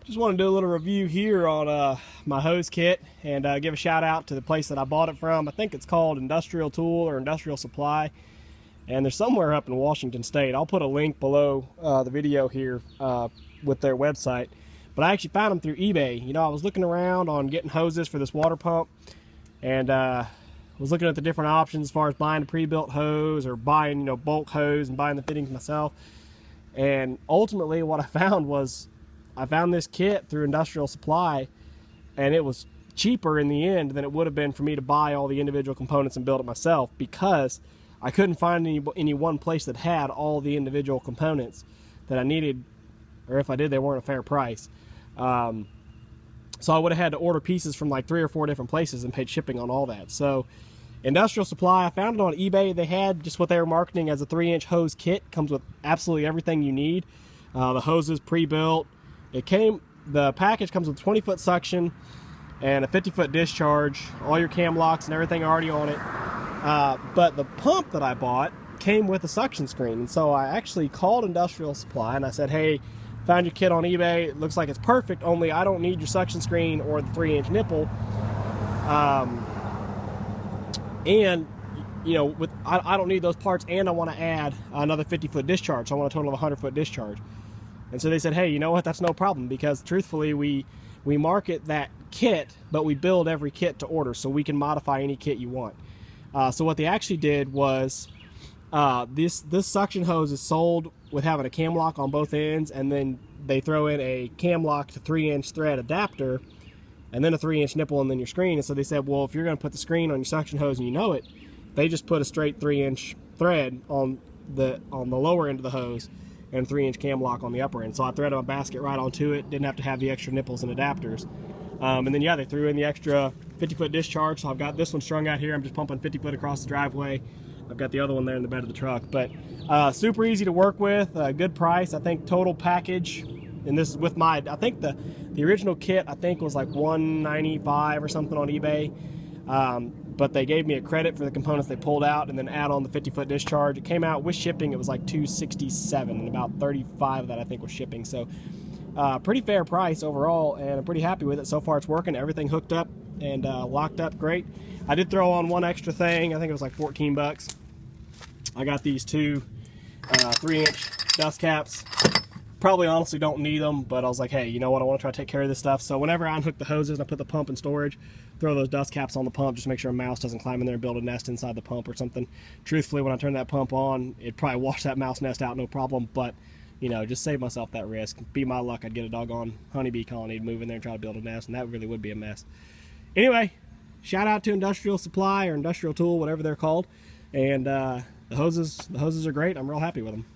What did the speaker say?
Just want to do a little review here on my hose kit and give a shout out to the place that I bought it from. I think it's called Industrial Tool or Industrial Supply, and they're somewhere up in Washington State. I'll put a link below the video here with their website. But I actually found them through eBay. You know, I was looking around on getting hoses for this water pump, and was looking at the different options as far as buying a pre-built hose or buying, you know, bulk hose and buying the fittings myself. And ultimately what I found was I found this kit through Industrial Supply, and it was cheaper in the end than it would have been for me to buy all the individual components and build it myself, because I couldn't find any one place that had all the individual components that I needed, or if I did, they weren't a fair price. So I would have had to order pieces from like 3 or 4 different places and paid shipping on all that. So Industrial Supply, I found it on eBay. They had just what they were marketing as a 3-inch hose kit. Comes with absolutely everything you need. The hoses pre-built. The package comes with 20-foot suction and a 50-foot discharge, all your cam locks and everything already on it. But the pump that I bought came with a suction screen, and so I actually called Industrial Supply and I said, hey, found your kit on eBay, it looks like it's perfect, only I don't need your suction screen or the 3-inch nipple. And you know, I don't need those parts, and I want to add another 50-foot discharge, so I want a total of 100-foot discharge. And so they said, hey, you know what, that's no problem, because truthfully we market that kit, but we build every kit to order, so we can modify any kit you want. So what they actually did was, this suction hose is sold with having a cam lock on both ends, and then they throw in a cam lock to 3-inch thread adapter, and then a 3-inch nipple, and then your screen. And so they said, well, if you're going to put the screen on your suction hose and you know it, they just put a straight 3-inch thread on the lower end of the hose and a 3-inch cam lock on the upper end. So I threaded my basket right onto it, didn't have to have the extra nipples and adapters. And then yeah, they threw in the extra 50-foot discharge, so I've got this one strung out here. I'm just pumping 50 foot across the driveway. I've got the other one there in the bed of the truck. But super easy to work with, good price. I think total package, and this is with my, I think the original kit I think was like $195 or something on eBay. But they gave me a credit for the components they pulled out, and then add on the 50-foot discharge. It came out with shipping, it was like $267, and about 35 of that I think was shipping. So pretty fair price overall, and I'm pretty happy with it. So far it's working, everything hooked up and locked up great. I did throw on one extra thing, I think it was like 14 bucks. I got these two 3-inch dust caps. Probably honestly don't need them, but I was like, hey, you know what, I want to try to take care of this stuff. So whenever I unhook the hoses and I put the pump in storage, throw those dust caps on the pump, just make sure a mouse doesn't climb in there and build a nest inside the pump or something. Truthfully, when I turn that pump on, it'd probably wash that mouse nest out, no problem, but you know, just save myself that risk. Be my luck, I'd get a doggone honeybee colony to move in there and try to build a nest, and that really would be a mess. Anyway, shout out to Industrial Supply or Industrial Tool, whatever they're called, and the hoses are great. I'm real happy with them.